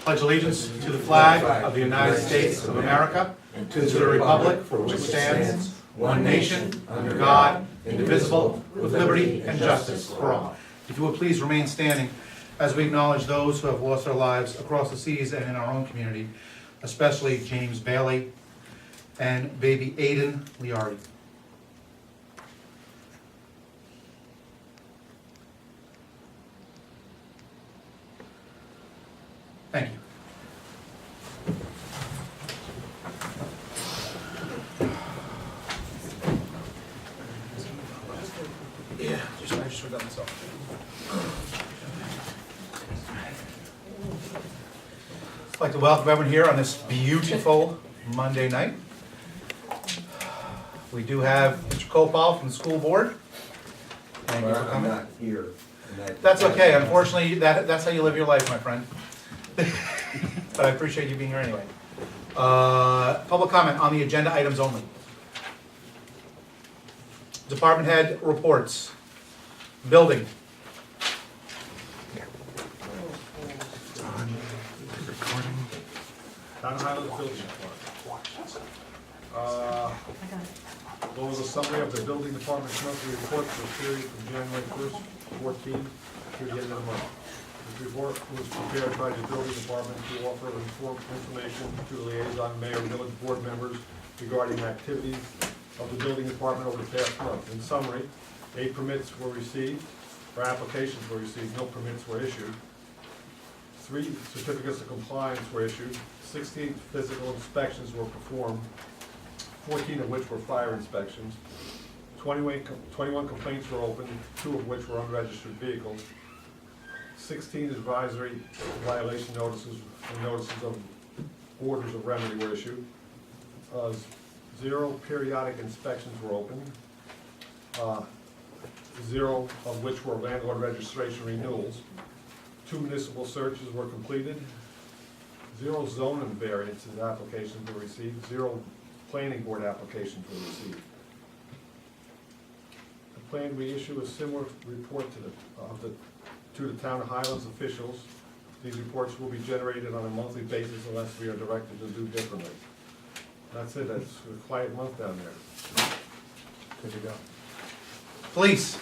Pledge allegiance to the flag of the United States of America and to the republic for which it stands, one nation, under God, indivisible, with liberty and justice for all. If you would please remain standing as we acknowledge those who have lost their lives across the seas and in our own community, especially James Bailey and baby Aiden Liari. Thank you. Yeah, I just forgot myself. I'd like to welcome everyone here on this beautiful Monday night. We do have Mr. Copal from the school board. Thank you for I'm coming. not here. That's okay, unfortunately, that's how you live your life, my friend. But I appreciate you being here anyway. Public comment on the agenda items only. Department head reports. Building. Town Highlands Building Department. What was a summary of the building department's monthly report for the period from January 1st, 14 through the end of the month. This report was prepared by the building department to offer information to the liaison, mayor, and village board members regarding activities of the building department over the past month. In summary, 8 permits were received, or applications were received, no permits were issued. 3 certificates of compliance were issued, 16 physical inspections were performed, 14 of which were fire inspections. 21 complaints were opened, 2 of which were unregistered vehicles. 16 advisory violation notices and notices of orders of remedy were issued. 0 periodic inspections were opened, 0 of which were landlord registration renewals. 2 municipal searches were completed. 0 zoning variances applications were received. 0 planning board applications were received. The plan we issue a similar report to the Town of Highlands officials. These reports will be generated on a monthly basis unless we are directed to do differently. That's it. That's a quiet month down there. Good to go. Police.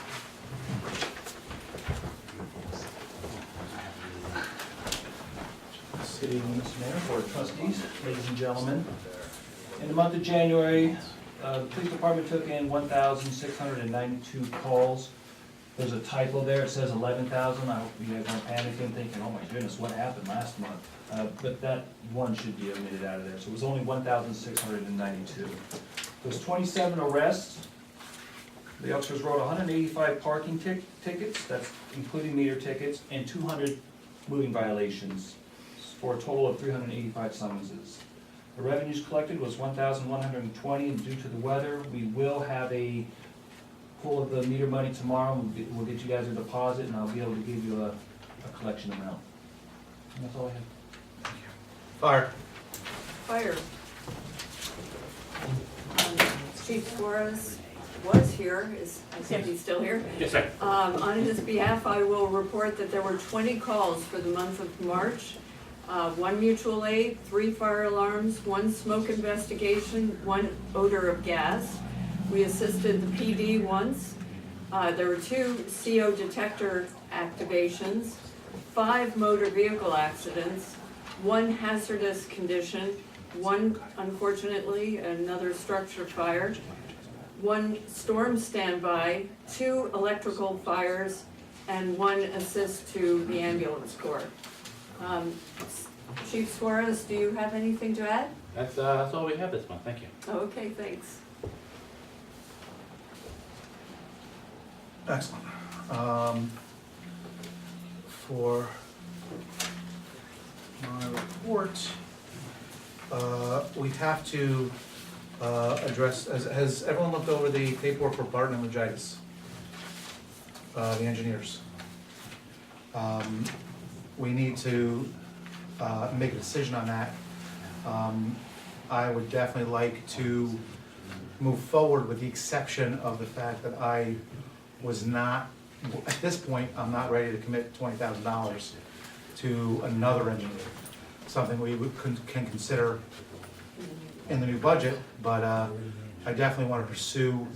City Mr. Mayor, Board of Trustees, ladies and gentlemen. In the month of January, the police department took in 1,692 calls. There's a typo there, it says 11,000. I hope you guys aren't panicking, thinking, oh my goodness, what happened last month? But that one should be omitted out of there. So it was only 1,692. There was 27 arrests. The officers wrote 185 parking tickets, that's including meter tickets, and 200 moving violations, for a total of 385 summonses. The revenues collected was 1,120, and due to the weather, we will have a pull of the meter money tomorrow. We'll get you guys a deposit, and I'll be able to give you a collection amount. And that's all I have. Fire. Fire. Chief Suarez was here, I think he's still here. Yes, sir. On his behalf, I will report that there were 20 calls for the month of March. 1 mutual aid, 3 fire alarms, 1 smoke investigation, 1 odor of gas. We assisted the PD once. There were 2 CO detector activations, 5 motor vehicle accidents, 1 hazardous condition, 1, unfortunately, another structure fire, 1 storm standby, 2 electrical fires, and 1 assist to the ambulance corps. Chief Suarez, do you have anything to add? That's all we have this month. Thank you. Okay, thanks. Excellent. For my report, we have to address, has everyone looked over the paperwork for Barton and Logitis? The engineers. We need to make a decision on that. I would definitely like to move forward with the exception of the fact that I was not, at this point, I'm not ready to commit $20,000 to another engineer. something can consider in the new budget, but I definitely want to pursue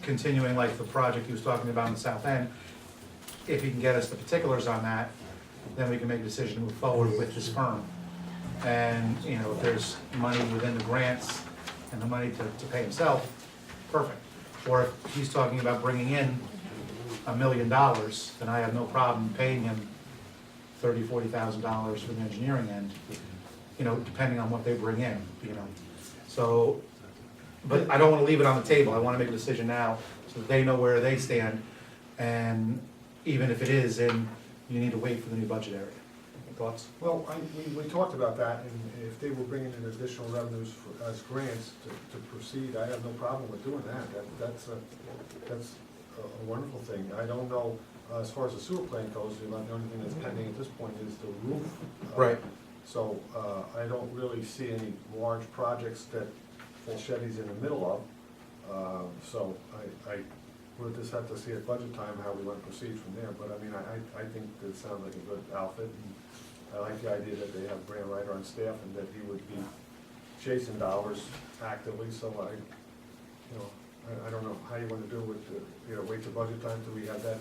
continuing like the project he was talking about in the south end. If he can get us the particulars on that, then we can make a decision to move forward with this firm. And, you know, if there's money within the grants and the money to pay himself, perfect. Or if he's talking about bringing in $1 million, then I have no problem paying him $30,000, $40,000 for the engineering end, you know, depending on what they bring in, you know. So, but I don't wanna leave it on the table, I wanna make a decision now, so that they know where they stand, and even if it is in, you need to wait for the new budget area. Thoughts? Well, we talked about that, and if they were bringing in additional revenues as grants to proceed, I have no problem with doing that. That's a wonderful thing. I don't know, as far as the sewer plant goes, the only thing that's pending at this point is the roof. Right. So I don't really see any large projects that Fulshetty's in the middle of. So I we'll just have to see at budget time how we want to proceed from there. But I mean, I think that sounds like a good outfit. And I like the idea that they have a grant writer on staff and that he would be chasing dollars actively. So I don't know how you want to do with wait till budget time till we have that.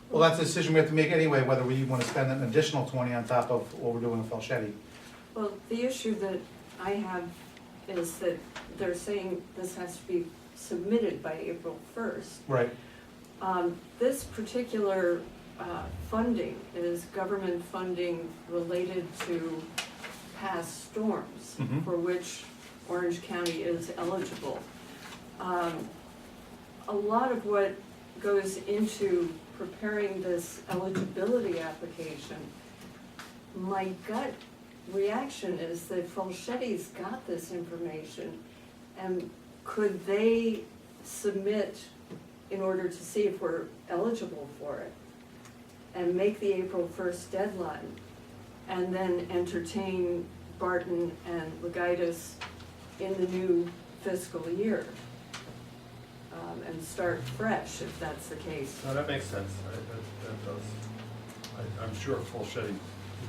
Well, that's a decision we have to make anyway, whether we wanna spend an additional 20 on top of what we're doing with Falchetti. Well, the issue that I have is that they're saying this has to be submitted by April 1st. Right. This particular funding is government funding related to past storms, Mhm. for which Orange County is eligible. A lot of what goes into preparing this eligibility application, my gut reaction is that Fulshetty's got this information, and could they submit in order to see if we're eligible for it, and make the April 1st deadline, and then entertain Barton and Legitis in the new fiscal year, and start fresh if that's the case. No, that makes sense. That does. I'm sure Fulshetty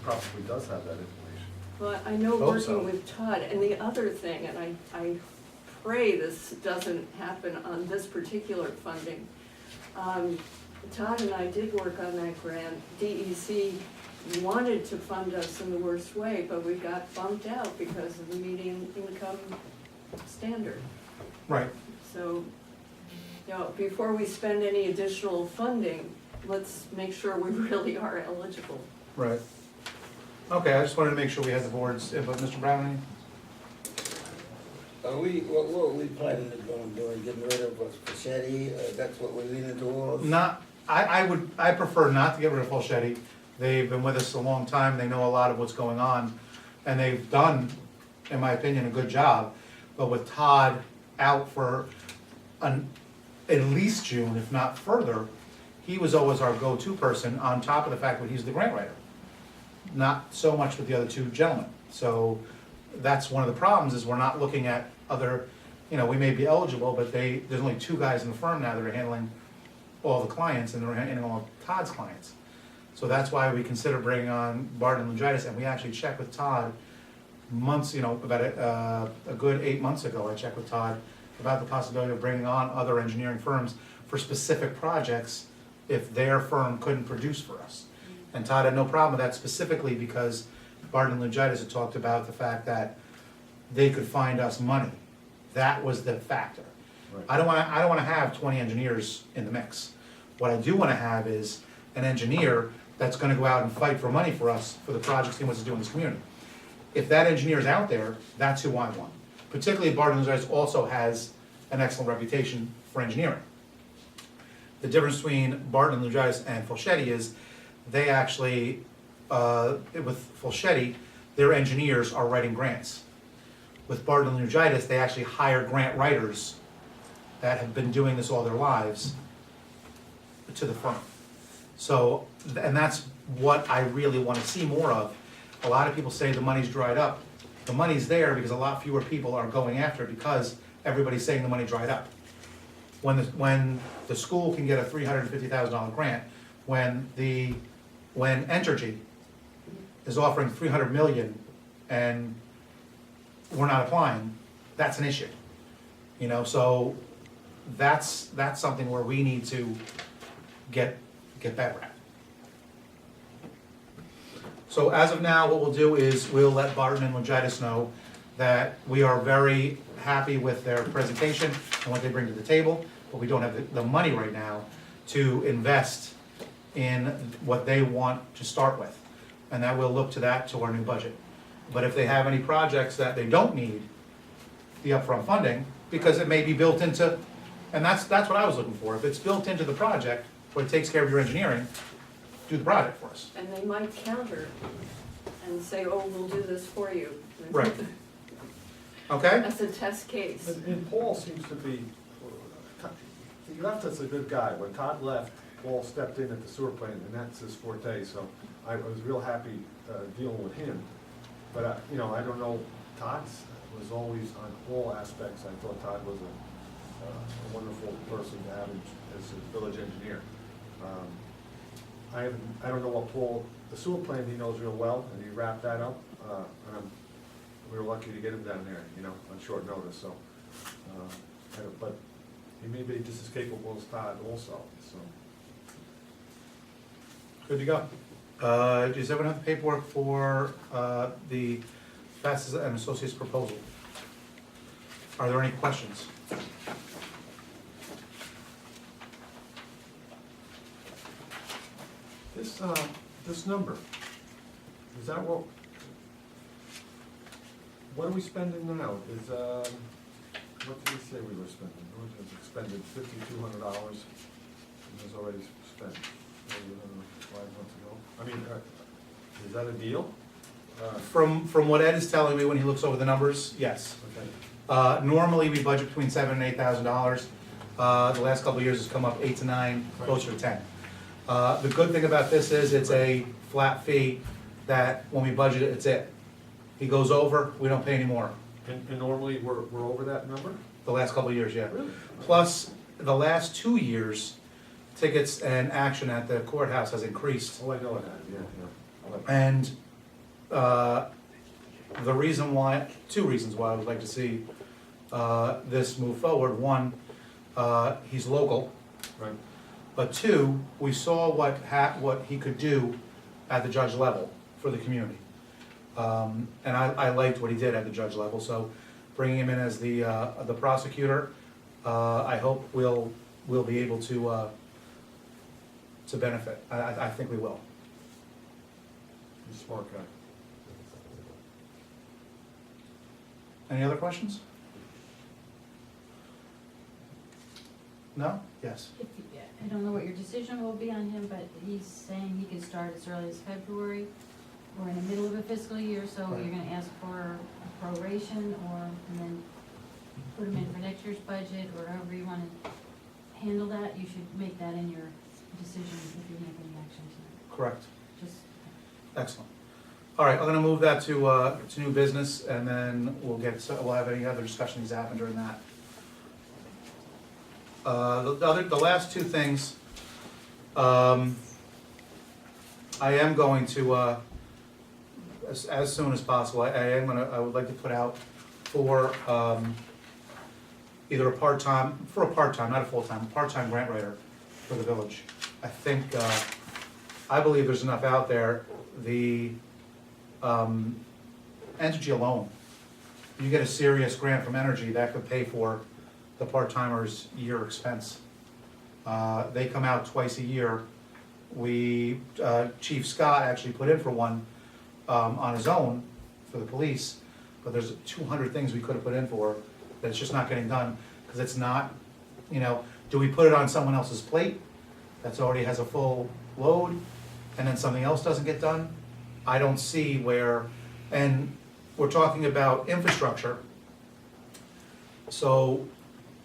probably does have that information. Well, I know Hope so. working with Todd, and the other thing, and I pray this doesn't happen on this particular funding. Todd and I did work on that grant. DEC wanted to fund us in the worst way, but we got bumped out because of the median income standard. Right. So, before we spend any additional funding, let's make sure we really are eligible. Right. Okay, I just wanted to make sure we had the board's input. Mr. Brown, What are we planning on doing, getting rid of Fulchetti, that's what we're leaning towards? I prefer not to get rid of Falchetti. They've been with us a long time, they know a lot of what's going on, and they've done, in my opinion, a good job. But with Todd out for at least June, if not further, he was always our go-to person, on top of the fact that he's the grant writer. Not so much with the other two gentlemen. So that's one of the problems, is we're not looking at other, we may be eligible, but there's only two guys in the firm now that are handling all the clients, and they're handling all of Todd's clients. So that's why we consider bringing on Barton and Legitis, and we actually checked with Todd months, about a good 8 months ago, I checked with Todd about the possibility of bringing on other engineering firms for specific projects if their firm couldn't produce for us. And Todd had no problem with that, specifically because Barton and Legitis had talked about the fact that they could find us money. That was the factor. Right. I don't wanna have 20 engineers in the mix. What I do wanna have is an engineer that's gonna go out and fight for money for us for the projects he wants to do in this community. If that engineer's out there, that's who I want. Particularly Barton and Legitis also has an excellent reputation for engineering. The difference between Barton and Legitis and Fulchetti is they actually, with Fulchetti, their engineers are writing grants. With Barton and Legitis, they actually hire grant writers that have been doing this all their lives to the firm. So, and that's what I really want to see more of. A lot of people say the money's dried up. The money's there because a lot fewer people are going after it because everybody's saying the money dried up. When the school can get a $350,000 grant, when the when Entergy is offering 300 million and we're not applying, that's an issue. You know, so that's something where we need to get better at. So as of now, what we'll do is we'll let Barton and Longitis know that we are very happy with their presentation and what they bring to the table, but we don't have the money right now to invest in what they want to start with. And that we'll look to that to our new budget. But if they have any projects that they don't need the upfront funding, because it may be built into, and that's what I was looking for. If it's built into the project, where it takes care of your engineering, do the project for us. And they might counter and say, oh, we'll do this for you. Right. Okay? That's a test case. And Paul seems to be, he left us a good guy. When Todd left, Paul stepped in at the sewer plant, and that's his forte, so I was real happy dealing with him. But, you know, I don't know, Todd was always on all aspects. I thought Todd was a wonderful person to have as a village engineer. I don't know what Paul, the sewer plant he knows real well, and he wrapped that up. We were lucky to get him down there, you know, on short notice, so. But he may be just as capable as Todd also, so. Good to go. Does everyone have the paperwork for the Fasses and Associates proposal? Are there any questions? This number, is that what are we spending now? Is, what did we say we were spending? We just expended $5,200, and was already spent 5 months ago. I mean, is that a deal? From what Ed is telling me when he looks over the numbers, yes. Okay. Normally, we budget between $7,000 and $8,000. The last couple of years has come up 8 to 9, closer to 10. The good thing about this is it's a flat fee that when we budget it, it's it. He goes over, we don't pay any more. And normally, we're over that number? The last couple of years, yeah. Really? Plus, the last 2 years, tickets and action at the courthouse has increased. Oh, I know it has, yeah. And the reason why, 2 reasons why I would like to see this move forward. One, he's local. Right. But 2, we saw what he could do at the judge level for the community. And I liked what he did at the judge level, so bringing him in as the prosecutor, I hope we'll be able to benefit. I think we will. He's a smart guy. Any other questions? No? Yes. I don't know what your decision will be on him, but he's saying he can start as early as February. We're in the middle of a fiscal year, so Right. you're gonna ask for a proration and then put him in for next year's budget, or however you wanna handle that. You should make that in your decision if you make any action tonight. Correct. Just, Excellent. All right, I'm gonna move that to new business, and then we'll have any other discussions that happen during that. The last 2 things, I am going to, as soon as possible, I would like to put out for either a part-time, not a full-time, a part-time grant writer for the village. I think, I believe there's enough out there. The Entergy alone, you get a serious grant from Entergy, that could pay for the part-timer's year expense. They come out twice a year. Chief Scott actually put in for one on his own for the police, but there's 200 things we could have put in for that it's just not getting done, because it's not, you know, do we put it on someone else's plate that's already has a full load, and then something else doesn't get done? I don't see where, and we're talking about infrastructure, so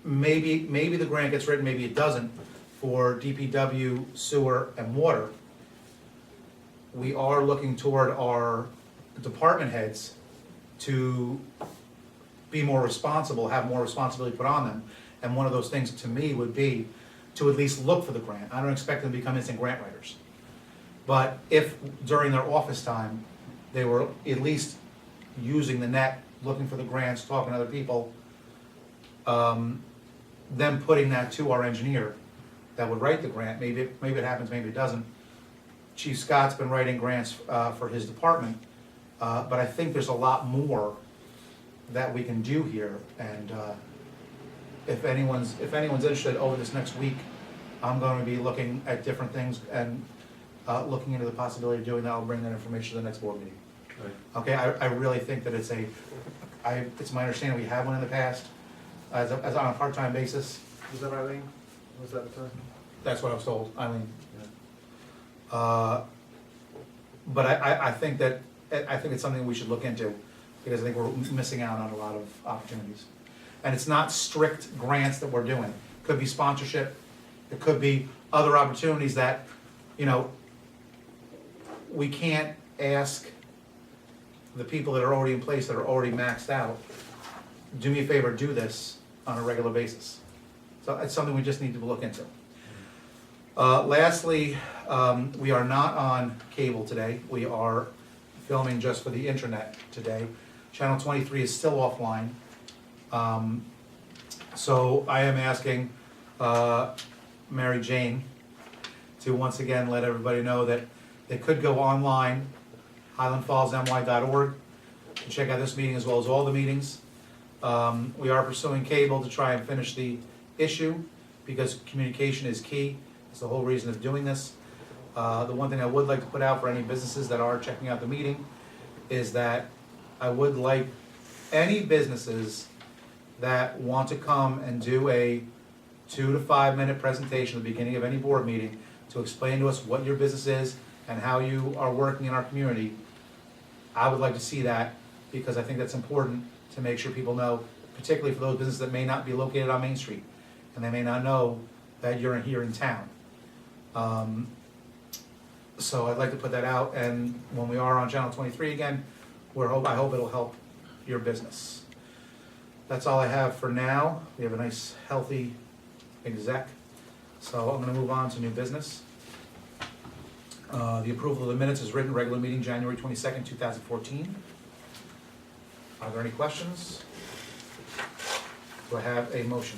maybe the grant gets written, maybe it doesn't, for DPW, sewer, and water. We are looking toward our department heads to be more responsible, have more responsibility put on them. And one of those things to me would be to at least look for the grant. I don't expect them to become instant grant writers. But if during their office time, they were at least using the net, looking for the grants, talking to other people, them putting that to our engineer that would write the grant, maybe it happens, maybe it doesn't. Chief Scott's been writing grants for his department, but I think there's a lot more that we can do here, and if anyone's interested, over this next week, I'm going to be looking at different things and looking into the possibility of doing that. I'll bring that information to the next board meeting. Okay, I really think that it's my understanding we have one in the past, as on a part-time basis. Was that Eileen? Was that, That's what I was told, Eileen. yeah. But I think it's something we should look into, because I think we're missing out on a lot of opportunities. And it's not strict grants that we're doing. It could be sponsorship, it could be other opportunities that, you know, we can't ask the people that are already in place, that are already maxed out, do me a favor, do this on a regular basis. So it's something we just need to look into. Lastly, we are not on cable today. We are filming just for the internet today. Channel 23 is still offline. So I am asking Mary Jane to once again let everybody know that they could go online, highlandfallsny.org, to check out this meeting as well as all the meetings. We are pursuing cable to try and finish the issue, because communication is key. It's the whole reason of doing this. The one thing I would like to put out for any businesses that are checking out the meeting is that I would like any businesses that want to come and do a 2 to 5 minute presentation at the beginning of any board meeting to explain to us what your business is and how you are working in our community. I would like to see that, because I think that's important to make sure people know, particularly for those businesses that may not be located on Main Street, and they may not know that you're here in town. So I'd like to put that out, and when we are on Channel 23 again, I hope it'll help your business. That's all I have for now. We have a nice, healthy exec, so I'm gonna move on to new business. The approval of the minutes is written, regular meeting January 22nd, 2014. Are there any questions? Do I have a motion?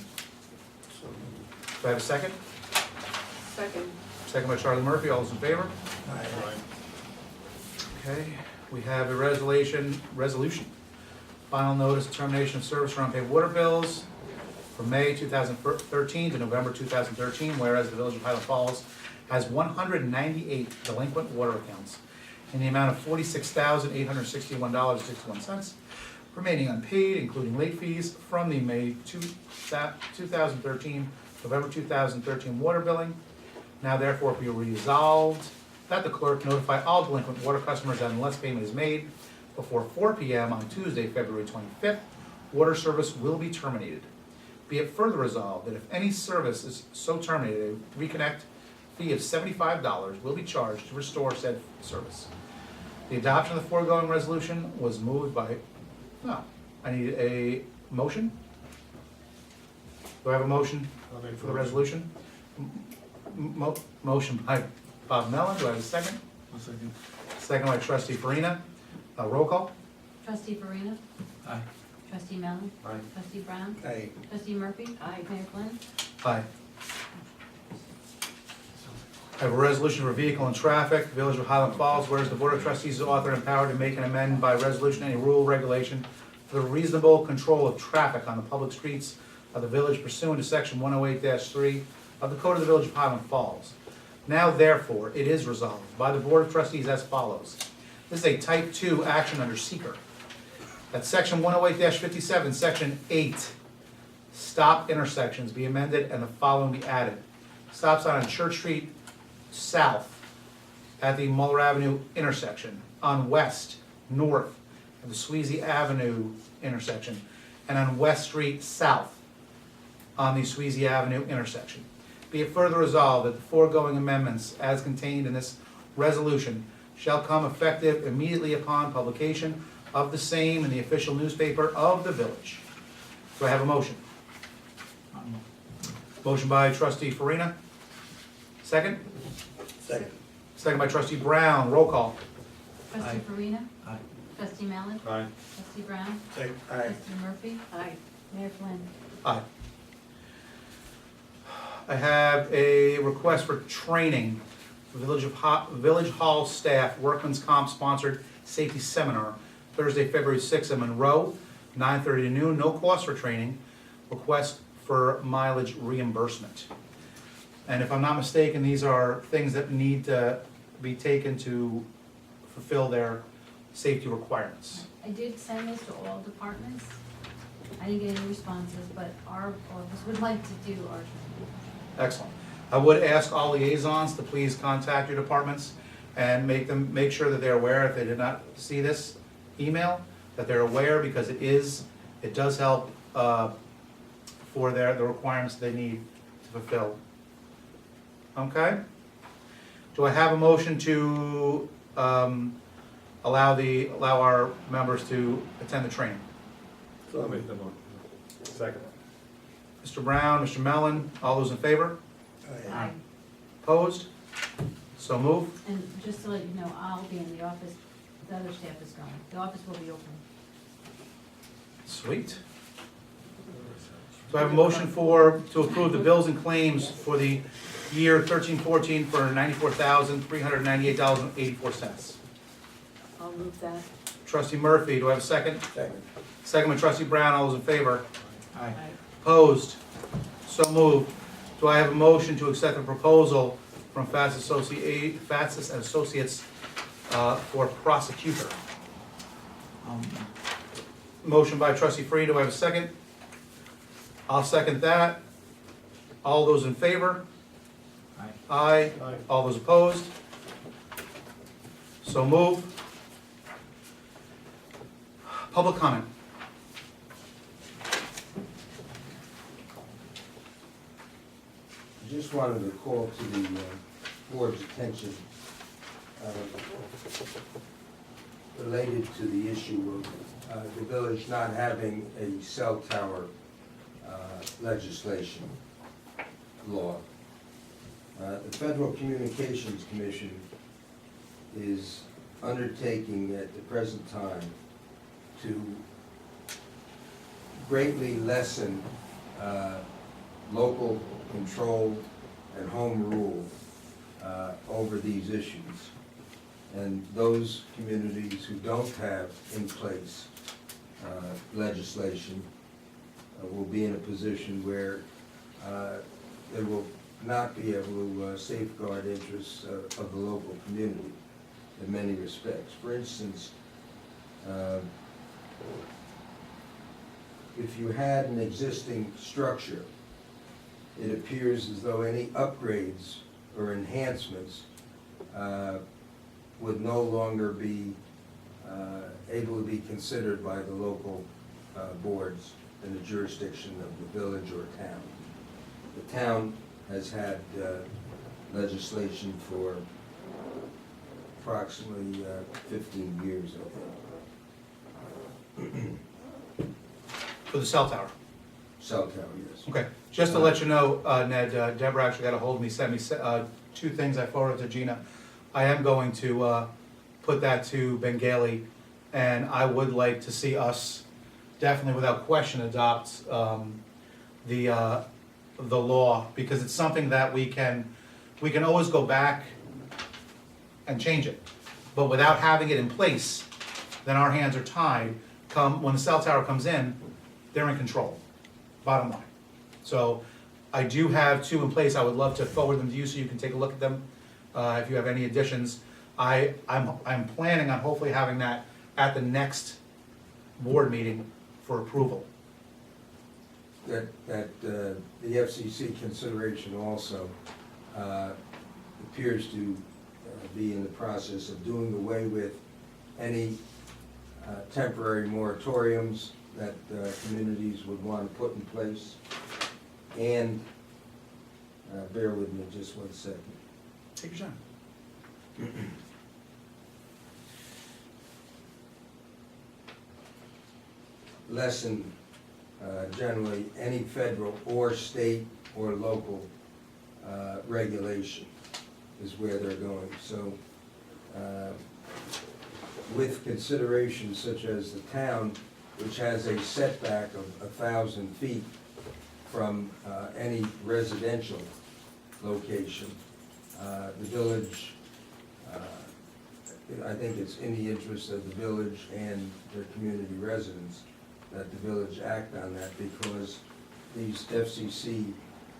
Do I have a second? Second. Second by Charlie Murphy, all those in favor? Okay, we have a resolution. Final notice of termination of service for unpaid water bills from May 2013 to November 2013, whereas the Village of Highland Falls has 198 delinquent water accounts in the amount of $46,861.61 remaining unpaid, including late fees from the May 2013, November 2013 water billing. Now therefore be resolved that the clerk notify all delinquent water customers that unless payment is made before 4 p.m. on Tuesday, February 25th, water service will be terminated. Be it further resolved that if any service is so terminated, a reconnect fee of $75 will be charged to restore said service. The adoption of the foregoing resolution was moved by, I need a motion. Do I have a motion I'll make for the resolution? Motion by Bob Mellon, do I have a second? A second. Second by trustee Farina. Roll call? Trustee Farina? Aye. Trustee Mellon? Aye. Trustee Brown? Aye. Trustee Murphy? Aye. Mayor Flynn? Aye. I have a resolution for vehicle and traffic, Village of Highland Falls, whereas the Board of Trustees is authorized and empowered to make and amend by resolution any rule, regulation for the reasonable control of traffic on the public streets of the village pursuant to section 108-3 of the Code of the Village of Highland Falls. Now therefore, it is resolved by the Board of Trustees as follows. This is a type 2 action under seeker. That section 108-57, section 8, stop intersections be amended and the following be added. Stop sign on Church Street South at the Muller Avenue intersection, on West, north at the Sweezy Avenue intersection, and on West Street South on the Sweezy Avenue intersection. Be it further resolved that the foregoing amendments as contained in this resolution shall come effective immediately upon publication of the same in the official newspaper of the village. Do I have a motion? Motion by trustee Farina. Second? Second. second by trustee Brown, roll call. Trustee Aye. Farina? Aye. Trustee Mallon? Aye. Trustee Brown? Aye. Trustee Murphy? Aye. Mayor Flynn? Aye. I have a request for training, Village Hall staff, Workman's Comp sponsored safety seminar, Thursday, February 6th in Monroe, 9:30 to noon, no cost for training, request for mileage reimbursement. And if I'm not mistaken, these are things that need to be taken to fulfill their safety requirements. I did send this to all departments. I didn't get any responses, but our office would like to do our training. Excellent. I would ask all liaisons to please contact your departments and make sure that they're aware, if they did not see this email, that they're aware, because it does help for the requirements they need to fulfill. Okay? Do I have a motion to allow our members to attend the training? So I'll make the motion. Second. Mr. Brown, Mr. Mellon, all those in favor? Aye. Opposed? So moved. And just to let you know, I'll be in the office, the other staff is going. The office will be open. Sweet. Do I have a motion to approve the bills and claims for the year 13-14 for $94,398.84? I'll move that. Trustee Murphy, do I have a second? Second. Second by trustee Brown, all those in favor? Aye. Opposed? So moved. Do I have a motion to accept the proposal from Fatsis and Associates for prosecutor? Motion by trustee Free, do I have a second? I'll second that. All those in favor? Aye. Aye. Aye. All those opposed? So moved. Public comment. I just wanted to call to the board's attention related to the issue of the village not having a cell tower legislation law. The Federal Communications Commission is undertaking at the present time to greatly lessen local control and home rule over these issues. And those communities who don't have in place legislation will be in a position where they will not be able to safeguard interests of the local community in many respects. For instance, if you had an existing structure, it appears as though any upgrades or enhancements would no longer be able to be considered by the local boards in the jurisdiction of the village or town. The town has had legislation for approximately 15 years, I think. For the cell tower. Cell tower, yes. Okay, just to let you know, Ned, Deborah actually got a hold of me, sent me two things I forwarded to Gina. I am going to put that to Bengali, and I would like to see us definitely without question adopt the law, because it's something that we can always go back and change it. But without having it in place, then our hands are tied. When the cell tower comes in, they're in control, bottom line. So I do have two in place. I would love to forward them to you so you can take a look at them. If you have any additions, I'm planning on hopefully having that at the next board meeting for approval. That the FCC consideration also appears to be in the process of doing away with any temporary moratoriums that communities would want to put in place. And bear with me just 1 second. Take your time. Lessen generally any federal or state or local regulation. is where they're going. So, with considerations such as the town, which has a setback of 1,000 feet from any residential location, the village, I think it's in the interest of the village and their community residents that the village act on that, because these FCC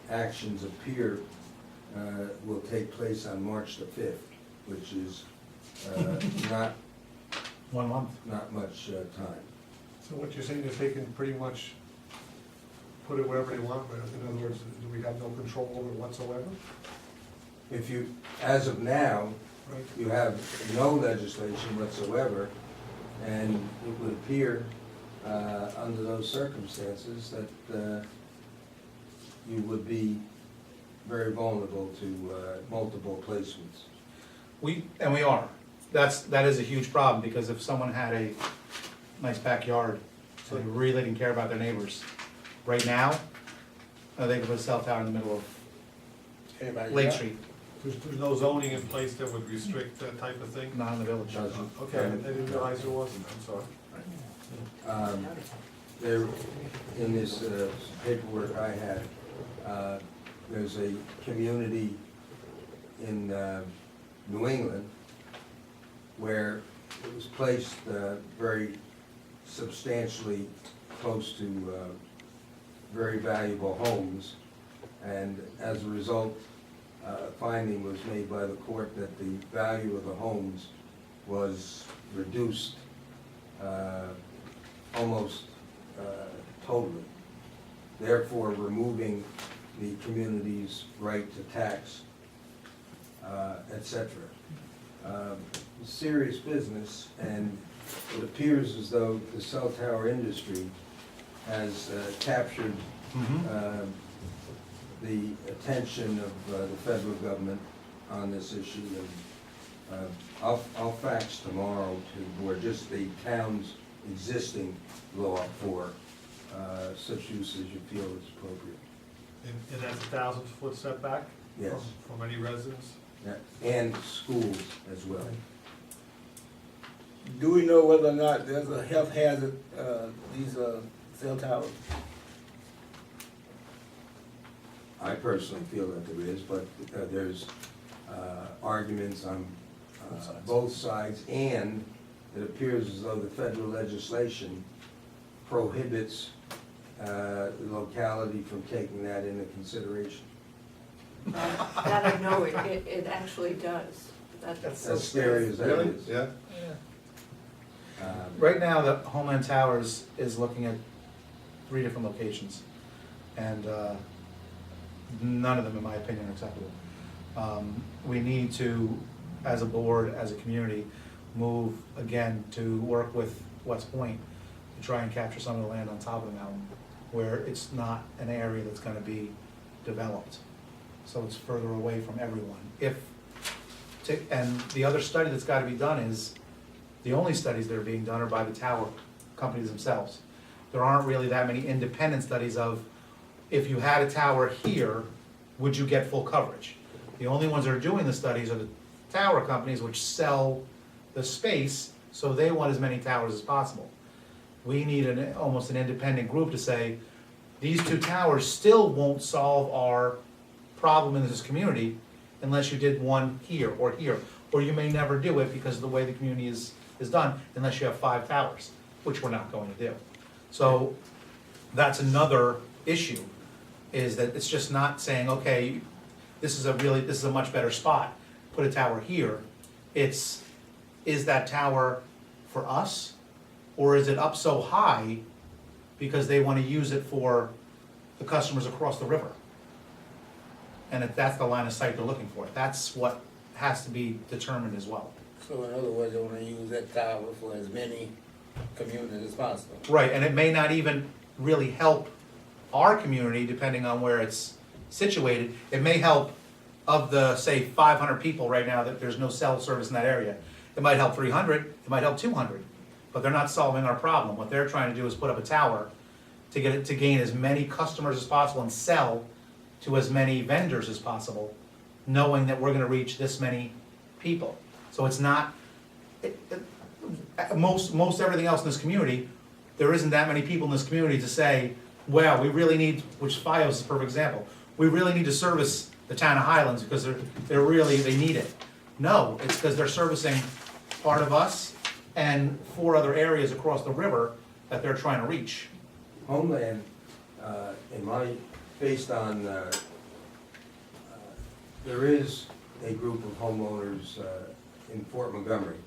actions appear will take place on March the 5th, which is not 1 month. much time. So what you're saying is they can pretty much put it wherever they want, but in other words, do we have no control over it whatsoever? If you, as of now, Right. you have no legislation whatsoever, and it would appear, under those circumstances, that you would be very vulnerable to multiple placements. We are. That is a huge problem, because if someone had a nice backyard, so they really didn't care about their neighbors, right now, they could put a cell tower in the middle of Everybody Lake got- Street, There's no zoning in place that would restrict that type of thing? not in the village. Doesn't. Okay, I didn't realize there wasn't, I'm sorry. There, in this paperwork I had, there's a community in New England where it was placed very substantially close to very valuable homes, and as a result, a finding was made by the court that the value of the homes was reduced almost totally, therefore removing the community's right to tax, etc. Serious business, and it appears as though the cell tower industry has captured the attention of the federal government on this issue, and I'll fax tomorrow to the board just the town's existing law for such use as you feel is appropriate. And that's 1,000-foot setback? Yes. From any residence? Yeah, and schools as well. Do we know whether or not there's a health hazard, these cell towers? I personally feel that there is, but there's arguments on both sides, and it appears as though the federal legislation prohibits the locality from taking that into consideration. That I know, it actually does. That's As scary as that is. Yeah. Right now, the Homeland Towers is looking at 3 different locations, and none of them, in my opinion, are acceptable. We need to, as a board, as a community, move again to work with West Point to try and capture some of the land on top of the mountain, where it's not an area that's gonna be developed. So it's further away from everyone. And the other study that's gotta be done is, the only studies that are being done are by the tower companies themselves. There aren't really that many independent studies of, if you had a tower here, would you get full coverage? The only ones that are doing the studies are the tower companies, which sell the space, so they want as many towers as possible. We need almost an independent group to say, these 2 towers still won't solve our problem in this community unless you did one here, or you may never do it because of the way the community is done, unless you have 5 towers, which we're not going to do. So that's another issue, is that it's just not saying, okay, this is a much better spot, put a tower here. Is that tower for us, or is it up so high because they want to use it for the customers across the river? And if that's the line of sight they're looking for, that's what has to be determined as well. So in other words, they wanna use that tower for as many communities as possible. Right, and it may not even really help our community, depending on where it's situated. It may help, of the, say, 500 people right now, that there's no cell service in that area. It might help 300, it might help 200, but they're not solving our problem. What they're trying to do is put up a tower to get it, to gain as many customers as possible and sell to as many vendors as possible, knowing that we're gonna reach this many people. So it's not, most everything else in this community, there isn't that many people in this community to say, well, we really need, which FiOS is a perfect example, we really need to service the town of Highlands because they need it. No, it's because they're servicing part of us and 4 other areas across the river that they're trying to reach. Homeland, based on, there is a group of homeowners in Fort Montgomery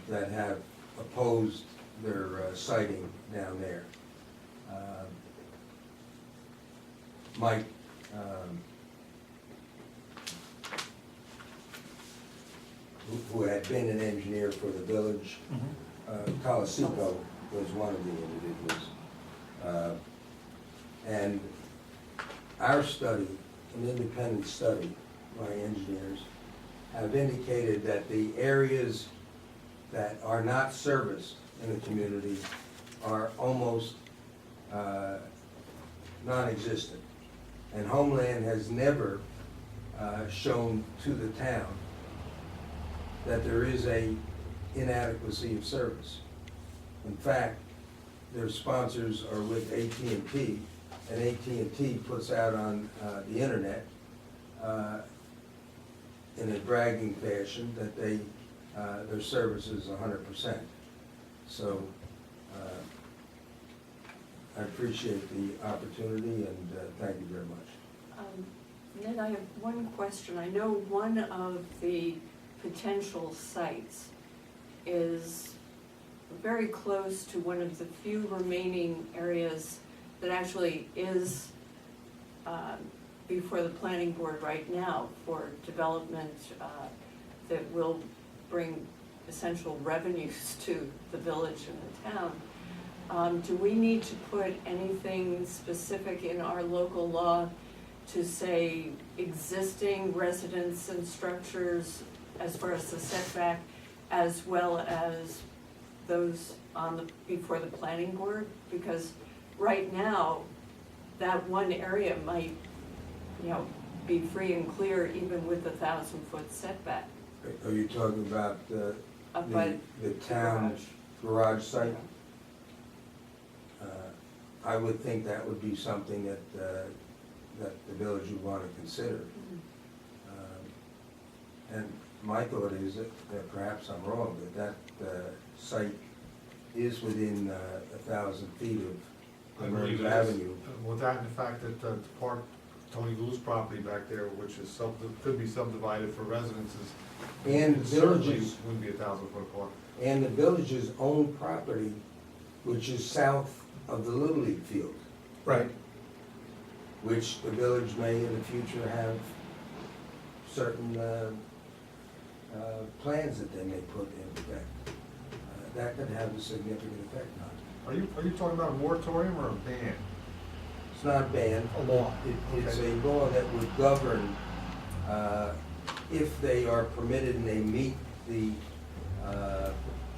that have opposed their siting down there. Mike, who had been an engineer for the village, Colisico was one of the individuals. And our study, an independent study by engineers, have indicated that the areas that are not serviced in the community are almost non-existent. And Homeland has never shown to the town that there is a inadequacy of service. In fact, their sponsors are with AT&T, and AT&T puts out on the internet in a bragging fashion that their service is 100%. So I appreciate the opportunity, and thank you very much. Ned, I have one question. I know one of the potential sites is very close to one of the few remaining areas that actually is before the planning board right now for development that will bring essential revenues to the village and the town. Do we need to put anything specific in our local law to say existing residents and structures as far as the setback, as well as those before the planning board? Because right now, that one area might, be free and clear even with the 1,000-foot setback. Are you talking about the town garage site? I would think that would be something that the village would want to consider. And my thought is that perhaps I'm wrong, that site is within 1,000 feet I of believe Emerge it is. Avenue. With that and the fact that the park, Tony Lou's property back there, which is could be subdivided for residences, And it certainly villages, wouldn't be 1,000-foot park. and the village's own property, which is south of the Little League field, Right. which the village may in the future have certain plans that they may put in effect. That could have a significant effect on it. Are you talking about a moratorium or a ban? It's not banned. A law. It's Okay. a law that would govern, if they are permitted and they meet the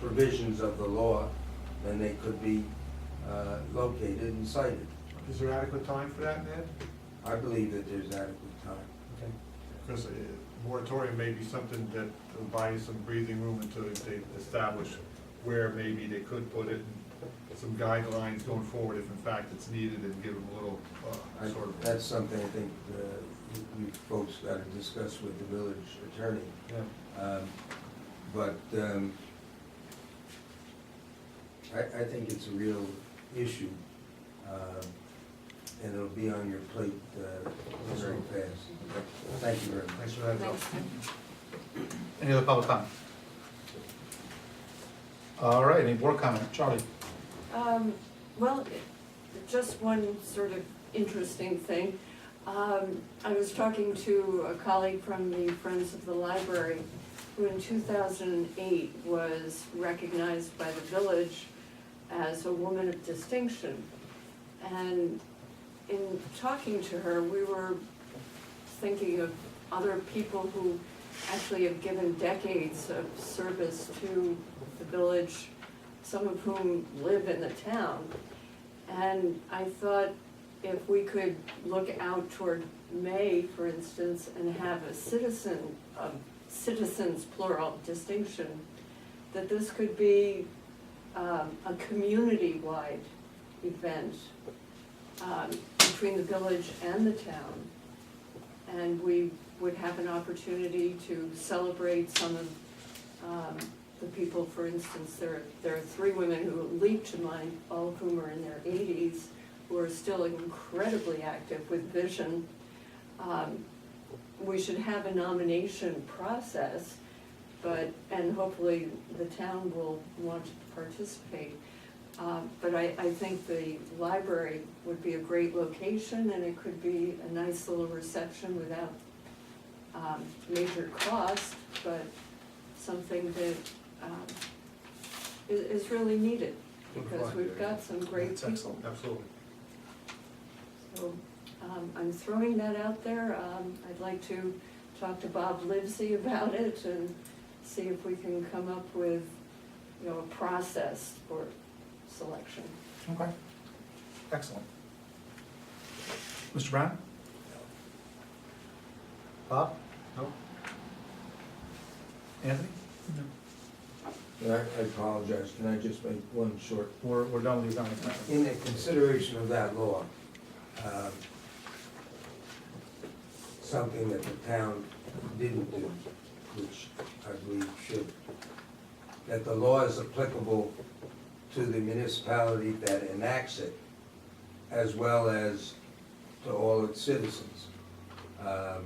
provisions of the law, then they could be located and cited. Is there adequate time for that, Ned? I believe that there's adequate time. Okay. Because a moratorium may be something that will buy you some breathing room until they establish where maybe they could put it, and some guidelines going forward if in fact it's needed, and give them a little sort of. That's something I think you folks got to discuss with the village attorney. Yeah. But I think it's a real issue, and it'll be on your plate very fast. Thank you very much. Thanks for that, Bill. Thanks. Any other public comment? All right, any board comment? Charlie? Well, just one sort of interesting thing. I was talking to a colleague from the Friends of the Library, who in 2008 was recognized by the village as a woman of distinction. And in talking to her, we were thinking of other people who actually have given decades of service to the village, some of whom live in the town. And I thought, if we could look out toward May, for instance, and have a citizens plural distinction, that this could be a community-wide event between the village and the town. And we would have an opportunity to celebrate some of the people. For instance, there are 3 women who leap to mind, all of whom are in their 80s, who are still incredibly active with vision. We should have a nomination process, and hopefully the town will want to participate. But I think the library would be a great location, and it could be a nice little reception without major cost, but something that is really needed, because we've got some great That's people. excellent. Absolutely. So, I'm throwing that out there. I'd like to talk to Bob Livesey about it and see if we can come up with, a process for selection. Okay. Excellent. Mr. Brown? Bob? No? Anthony? I apologize, can I just make one short? We're done with you. In the consideration of that law, something that the town didn't do, which I believe should, that the law is applicable to the municipality that enacts it, as well as to all its citizens. The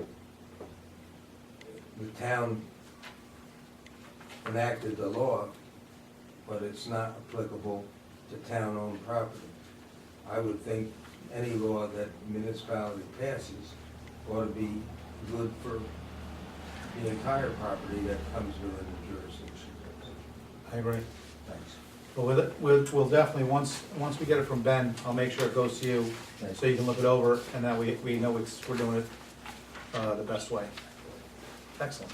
town enacted the law, but it's not applicable to town-owned property. I would think any law that municipality passes ought to be good for the entire property that comes within the jurisdiction. I agree. Thanks. But we'll definitely, once we get it from Ben, I'll make sure it goes to you, so you can look it over, and that we know we're doing it the best way. Excellent.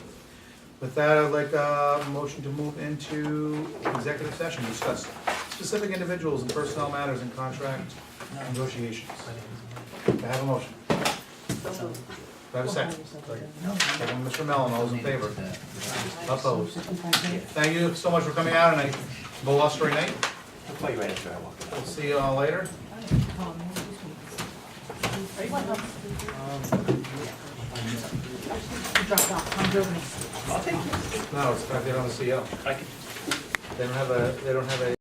With that, I'd like a motion to move into executive session, discuss specific individuals and personnel matters and contract negotiations. Do I have a motion? Do I have a second? Second, Mr. Mellon, all those in favor? Opposed? Thank you so much for coming out, and have a blustery night. I'll call you right after I walk out. We'll see you all later. No, it's, they don't have a CO. I can They don't have a